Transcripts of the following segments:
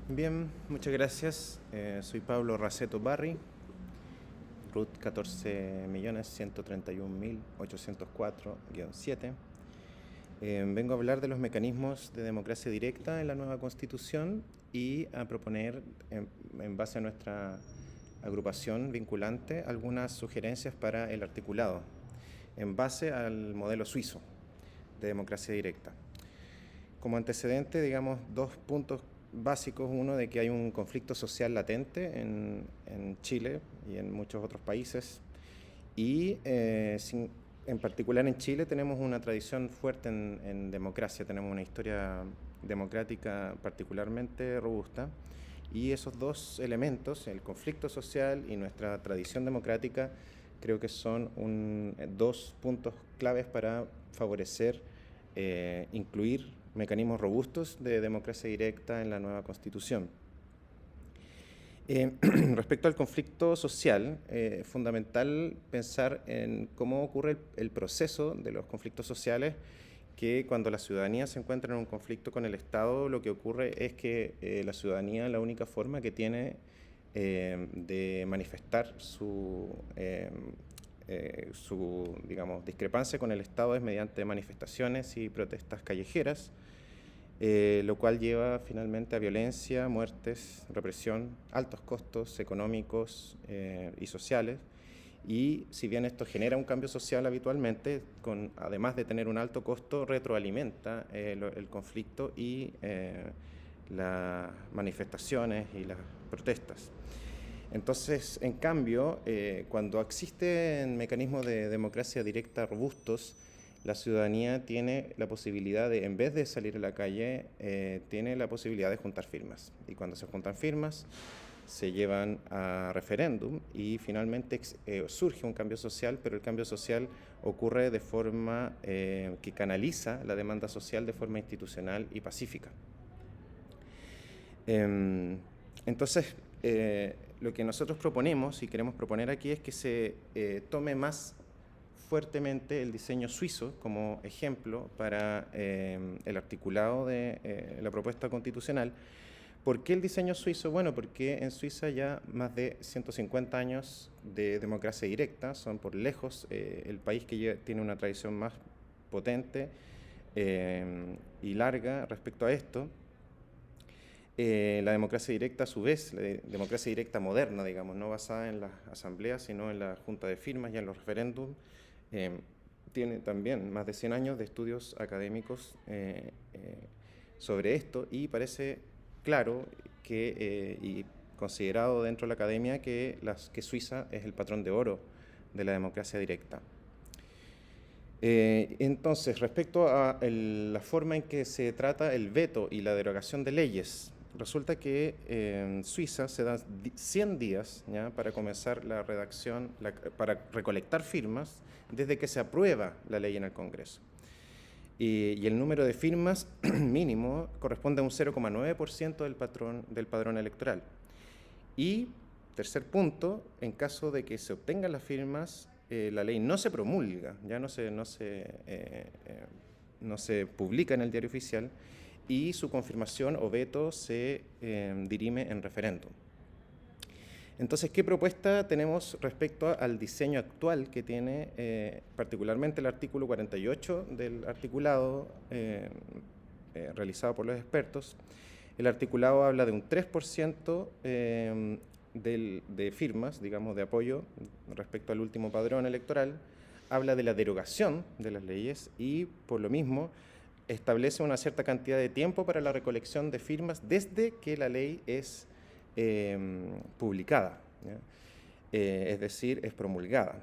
Bien, muchas gracias. Soy Pablo Raceto Barri, RUT 14.131.804-7. Vengo a hablar de los mecanismos de democracia directa en la nueva Constitución y a proponer, en base a nuestra agrupación vinculante, algunas sugerencias para el articulado, en base al modelo suizo de democracia directa. Como antecedente, digamos, dos puntos básicos. Uno, de que hay un conflicto social latente en Chile y en muchos otros países. Y en particular en Chile tenemos una tradición fuerte en democracia, tenemos una historia democrática particularmente robusta. Y esos dos elementos, el conflicto social y nuestra tradición democrática, creo que son dos puntos claves para favorecer incluir mecanismos robustos de democracia directa en la nueva Constitución. Respecto al conflicto social, es fundamental pensar en cómo ocurre el proceso de los conflictos sociales, que cuando la ciudadanía se encuentra en un conflicto con el Estado, lo que ocurre es que la ciudadanía, la única forma que tiene de manifestar su digamos, discrepancia con el Estado es mediante manifestaciones y protestas callejeras, lo cual lleva finalmente a violencia, muertes, represión, altos costos económicos y sociales. Y si bien esto genera un cambio social habitualmente, además de tener un alto costo, retroalimenta el conflicto y las manifestaciones y las protestas. Entonces, en cambio, cuando existen mecanismos de democracia directa robustos, la ciudadanía tiene la posibilidad de, en vez de salir a la calle, tiene la posibilidad de juntar firmas. Y cuando se juntan firmas, se llevan a referéndum y finalmente surge un cambio social, pero el cambio social ocurre de forma que canaliza la demanda social de forma institucional y pacífica. Entonces, lo que nosotros proponemos y queremos proponer aquí es que se tome más fuertemente el diseño suizo como ejemplo para el articulado de la propuesta constitucional. ¿Por qué el diseño suizo? Bueno, porque en Suiza ya más de 150 años de democracia directa, son por lejos el país que tiene una tradición más potente y larga respecto a esto. La democracia directa, a su vez, la democracia directa moderna, digamos, no basada en las asambleas, sino en la junta de firmas y en los referéndums, tiene también más de 100 años de estudios académicos sobre esto, y parece claro y considerado dentro de la academia que Suiza es el patrón de oro de la democracia directa. Entonces, respecto a la forma en que se trata el veto y la derogación de leyes, resulta que en Suiza se dan 100 días, ¿ya?, para comenzar la redacción, para recolectar firmas desde que se aprueba la ley en el Congreso. Y el número de firmas mínimo corresponde a un 0,9% del padrón electoral. Y, tercer punto, en caso de que se obtengan las firmas, la ley no se promulga, ya no se publica en el diario oficial, y su confirmación o veto se dirime en referéndum. Entonces, ¿qué propuesta tenemos respecto al diseño actual que tiene particularmente el artículo 48 del articulado realizado por los expertos? El articulado habla de un 3% de firmas, digamos, de apoyo respecto al último padrón electoral, habla de la derogación de las leyes y, por lo mismo, establece una cierta cantidad de tiempo para la recolección de firmas desde que la ley es publicada, ¿ya? Es decir, es promulgada.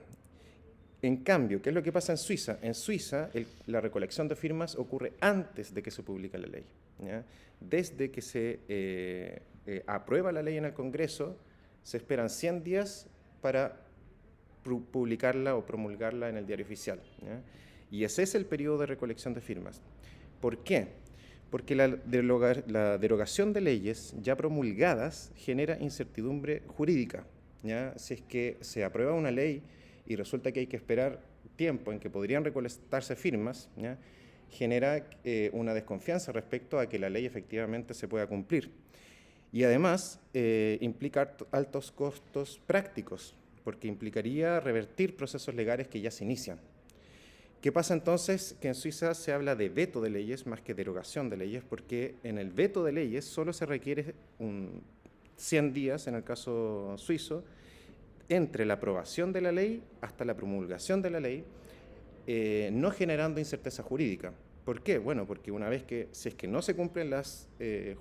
En cambio, ¿qué es lo que pasa en Suiza? En Suiza, la recolección de firmas ocurre antes de que se publique la ley, ¿ya? Desde que se aprueba la ley en el Congreso, se esperan 100 días para publicarla o promulgarla en el diario oficial, ¿ya? Y ese es el periodo de recolección de firmas. ¿Por qué? Porque la derogación de leyes ya promulgadas genera incertidumbre jurídica, ¿ya? Si es que se aprueba una ley y resulta que hay que esperar tiempo en que podrían recolectarse firmas, ¿ya?, genera una desconfianza respecto a que la ley efectivamente se pueda cumplir. Y además implica altos costos prácticos, porque implicaría revertir procesos legales que ya se inician. ¿Qué pasa entonces? Que en Suiza se habla de veto de leyes más que derogación de leyes, porque en el veto de leyes solo se requiere 100 días, en el caso suizo, entre la aprobación de la ley hasta la promulgación de la ley, no generando incerteza jurídica. ¿Por qué? Bueno, porque una vez que, si es que no se cumplen las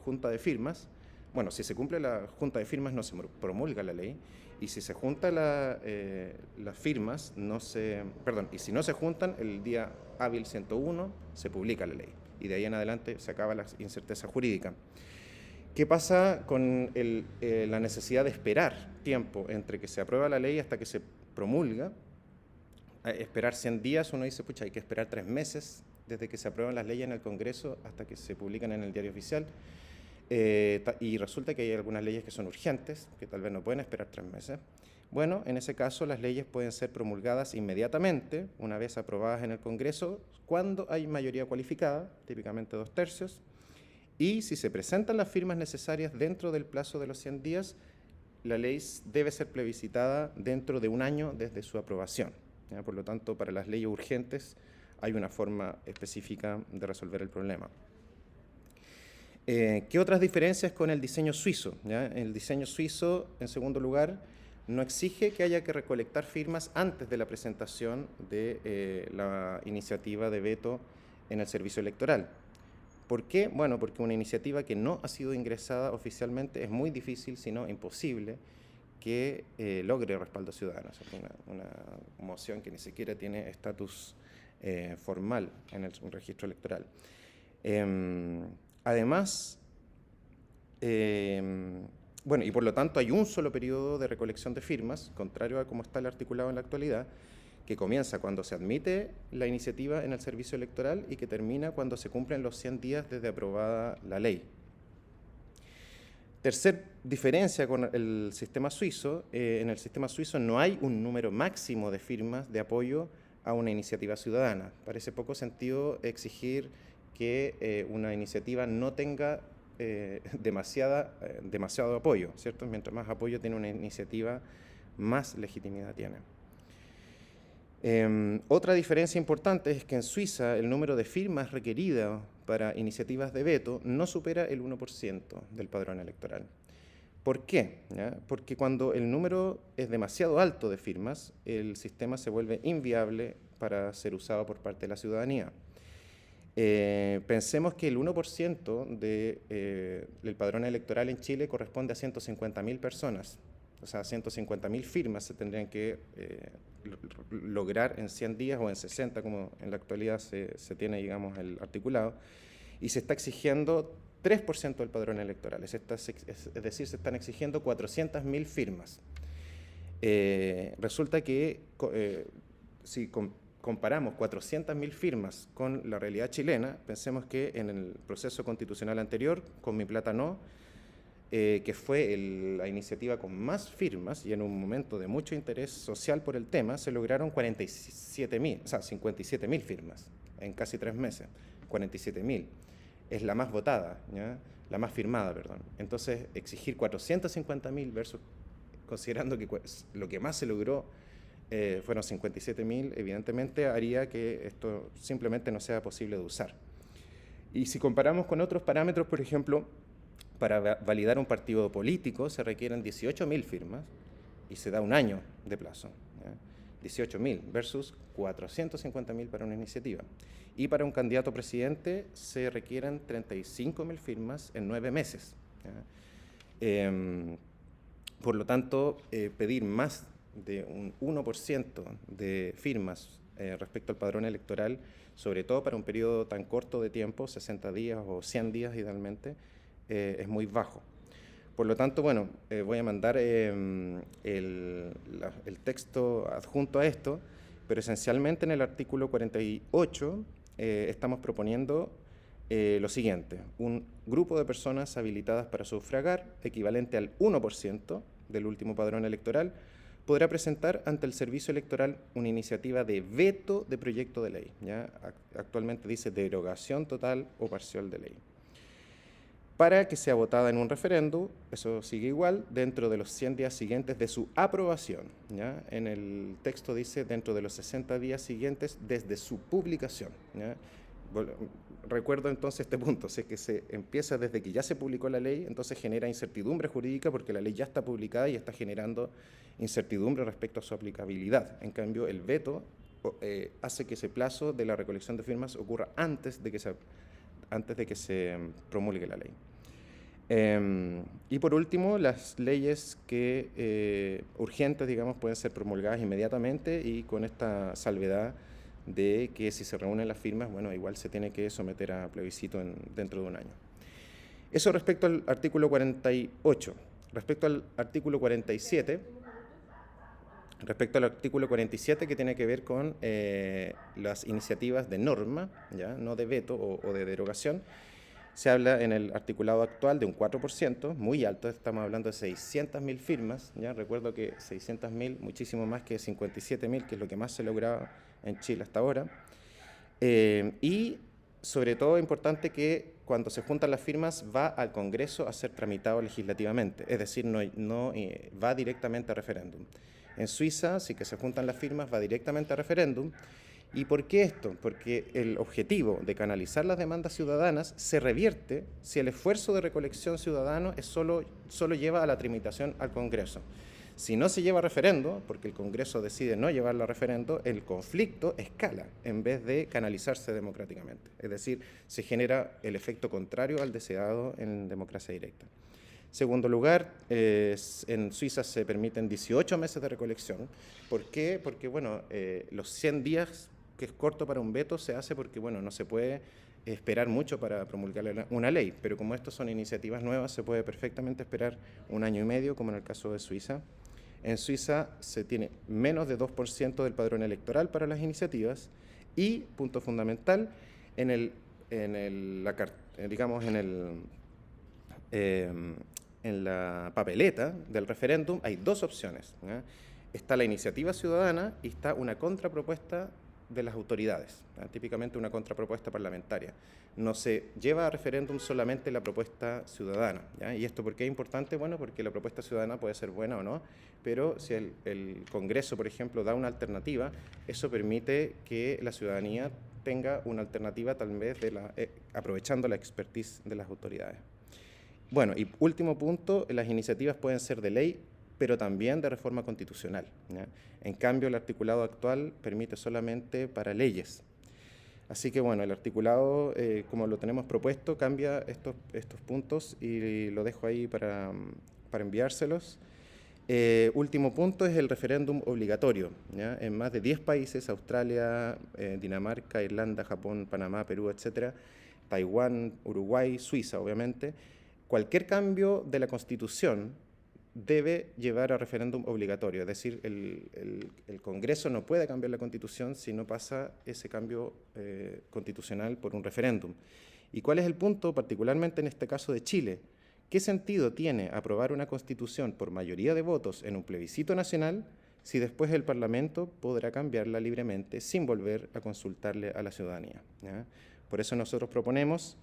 juntas de firmas, bueno, si se cumple la junta de firmas no se promulga la ley, y si se juntan las firmas, y si no se juntan, el día hábil 101 se publica la ley, y de ahí en adelante se acaba la incerteza jurídica. ¿Qué pasa con la necesidad de esperar tiempo entre que se aprueba la ley hasta que se promulga? Esperar 100 días, uno dice, pucha, hay que esperar 3 meses desde que se aprueban las leyes en el Congreso hasta que se publican en el diario oficial. Y resulta que hay algunas leyes que son urgentes, que tal vez no pueden esperar 3 meses. Bueno, en ese caso las leyes pueden ser promulgadas inmediatamente, una vez aprobadas en el Congreso, cuando hay mayoría cualificada, típicamente 2/3, y si se presentan las firmas necesarias dentro del plazo de los 100 días, la ley debe ser plebiscitada dentro de 1 año desde su aprobación. ¿Ya? Por lo tanto, para las leyes urgentes hay una forma específica de resolver el problema. ¿Qué otras diferencias con el diseño suizo? ¿Ya? El diseño suizo, en segundo lugar, no exige que haya que recolectar firmas antes de la presentación de la iniciativa de veto en el servicio electoral. ¿Por qué? Bueno, porque una iniciativa que no ha sido ingresada oficialmente es muy difícil, si no imposible, que logre respaldo ciudadano. O sea, una moción que ni siquiera tiene estatus formal en un registro electoral. Además, bueno, y por lo tanto hay un solo periodo de recolección de firmas, contrario a cómo está el articulado en la actualidad, que comienza cuando se admite la iniciativa en el servicio electoral y que termina cuando se cumplen los 100 días desde aprobada la ley. Tercer diferencia con el sistema suizo, en el sistema suizo no hay un número máximo de firmas de apoyo a una iniciativa ciudadana. Parece poco sentido exigir que una iniciativa no tenga demasiado apoyo, ¿cierto? Mientras más apoyo tiene una iniciativa, más legitimidad tiene. Otra diferencia importante es que en Suiza el número de firmas requeridas para iniciativas de veto no supera el 1% del padrón electoral. ¿Por qué? ¿Ya? Porque cuando el número es demasiado alto de firmas, el sistema se vuelve inviable para ser usado por parte de la ciudadanía. Pensemos que el 1% del padrón electoral en Chile corresponde a 150.000 personas. O sea, 150.000 firmas se tendrían que lograr en 100 días o en 60, como en la actualidad se tiene, digamos, el articulado, y se está exigiendo 3% del padrón electoral, es decir, se están exigiendo 400.000 firmas. Resulta que si comparamos 400.000 firmas con la realidad chilena, pensemos que en el proceso constitucional anterior, con Mi Plata No, que fue la iniciativa con más firmas y en un momento de mucho interés social por el tema, se lograron 57.000 firmas en casi 3 meses. 47.000. Es la más votada, ¿ya? La más firmada, perdón. Entonces, exigir 450.000 versus, considerando que lo que más se logró fueron 57.000, evidentemente haría que esto simplemente no sea posible de usar. Y si comparamos con otros parámetros, por ejemplo, para validar un partido político se requieren 18.000 firmas y se da 1 año de plazo. 18.000 versus 450.000 para una iniciativa. Y para un candidato a presidente se requieren 35.000 firmas en 9 meses. Por lo tanto, pedir más de un 1% de firmas respecto al padrón electoral, sobre todo para un periodo tan corto de tiempo, 60 días o 100 días idealmente, es muy bajo. Por lo tanto, bueno, voy a mandar el texto adjunto a esto, pero esencialmente en el artículo 48 estamos proponiendo lo siguiente: un grupo de personas habilitadas para sufragar, equivalente al 1% del último padrón electoral, podrá presentar ante el Servicio Electoral una iniciativa de veto de proyecto de ley. ¿Ya? Actualmente dice derogación total o parcial de ley. Para que sea votada en un referendo, eso sigue igual, dentro de los 100 días siguientes de su aprobación. ¿Ya? En el texto dice dentro de los 60 días siguientes desde su publicación. ¿Ya? Recuerdo entonces este punto, si es que se empieza desde que ya se publicó la ley, entonces genera incertidumbre jurídica porque la ley ya está publicada y está generando incertidumbre respecto a su aplicabilidad. En cambio, el veto hace que ese plazo de la recolección de firmas ocurra antes de que se promulgue la ley. Y por último, las leyes que urgentes, digamos, pueden ser promulgadas inmediatamente y con esta salvedad de que si se reúnen las firmas, bueno, igual se tiene que someter a plebiscito dentro de un año. Eso respecto al artículo 48. Respecto al artículo 47, que tiene que ver con las iniciativas de norma, ¿ya? No de veto o de derogación, se habla en el articulado actual de un 4%, muy alto, estamos hablando de 600.000 firmas, ¿ya? Recuerdo que 600.000, muchísimo más que 57.000, que es lo que más se lograba en Chile hasta ahora. Y sobre todo importante que cuando se juntan las firmas va al Congreso a ser tramitado legislativamente, es decir, no va directamente a referéndum. En Suiza, sí que se juntan las firmas, va directamente a referéndum. ¿Y por qué esto? Porque el objetivo de canalizar las demandas ciudadanas se revierte si el esfuerzo de recolección ciudadano solo lleva a la tramitación al Congreso. Si no se lleva a referendo, porque el Congreso decide no llevarlo a referendo, el conflicto escala en vez de canalizarse democráticamente. Es decir, se genera el efecto contrario al deseado en democracia directa. Segundo lugar, en Suiza se permiten 18 meses de recolección. ¿Por qué? Porque, bueno, los 100 días, que es corto para un veto, se hace porque, bueno, no se puede esperar mucho para promulgar una ley, pero como estas son iniciativas nuevas, se puede perfectamente esperar 1 año y medio, como en el caso de Suiza. En Suiza se tiene menos de 2% del padrón electoral para las iniciativas y, punto fundamental, en la papeleta del referéndum hay dos opciones, ¿ya? Está la iniciativa ciudadana y está una contrapropuesta de las autoridades, ¿ya? Típicamente una contrapropuesta parlamentaria. No se lleva a referéndum solamente la propuesta ciudadana, ¿ya? ¿Y esto por qué es importante? Bueno, porque la propuesta ciudadana puede ser buena o no, pero si el Congreso, por ejemplo, da una alternativa, eso permite que la ciudadanía tenga una alternativa tal vez aprovechando la expertise de las autoridades. Bueno, y último punto, las iniciativas pueden ser de ley, pero también de reforma constitucional, ¿ya? En cambio, el articulado actual permite solamente para leyes. Así que, bueno, el articulado, como lo tenemos propuesto, cambia estos puntos y lo dejo ahí para enviárselos. Último punto es el referéndum obligatorio, ¿ya? En más de 10 países, Australia, Dinamarca, Irlanda, Japón, Panamá, Perú, etcétera, Taiwán, Uruguay, Suiza, obviamente, cualquier cambio de la Constitución debe llevar a referéndum obligatorio, es decir, el Congreso no puede cambiar la Constitución si no pasa ese cambio constitucional por un referéndum. ¿Y cuál es el punto, particularmente en este caso de Chile? ¿Qué sentido tiene aprobar una Constitución por mayoría de votos en un plebiscito nacional si después el Parlamento podrá cambiarla libremente sin volver a consultarle a la ciudadanía, ¿ya? Por eso nosotros proponemos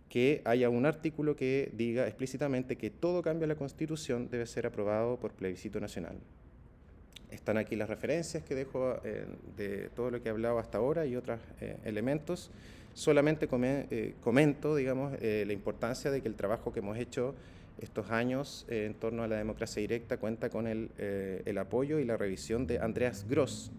que haya un artículo que diga explícitamente que todo cambio a la Constitución debe ser aprobado por plebiscito nacional. Están aquí las referencias que dejo de todo lo que he hablado hasta ahora y otros elementos. Solamente comento, digamos, la importancia de que el trabajo que hemos hecho estos años en torno a la democracia directa cuenta con el apoyo y la revisión de Andreas Gross,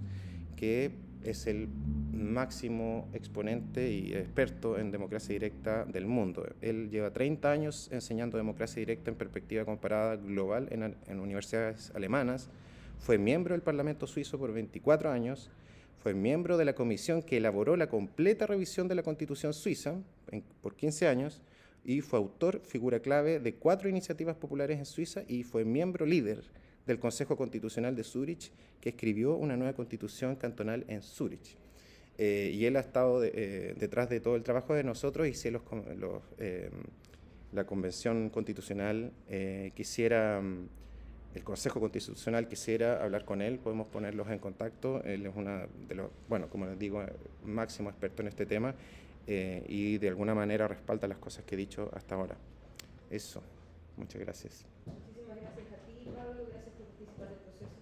que es el máximo exponente y experto en democracia directa del mundo. Él lleva 30 años enseñando democracia directa en perspectiva comparada global en universidades alemanas, fue miembro del Parlamento suizo por 24 años, fue miembro de la comisión que elaboró la completa revisión de la Constitución suiza por 15 años y fue autor, figura clave de 4 iniciativas populares en Suiza y fue miembro líder del Consejo Constitucional de Zúrich, que escribió una nueva constitución cantonal en Zúrich. Y él ha estado detrás de todo el trabajo de nosotros y si la Convención Constitucional quisiera el Consejo Constitucional quisiera hablar con él, podemos ponerlos en contacto. Él es uno de los, bueno, como les digo, máximo experto en este tema y de alguna manera respalda las cosas que he dicho hasta ahora. Eso. Muchas gracias. Muchísimas gracias a ti, Pablo. Gracias por participar del proceso.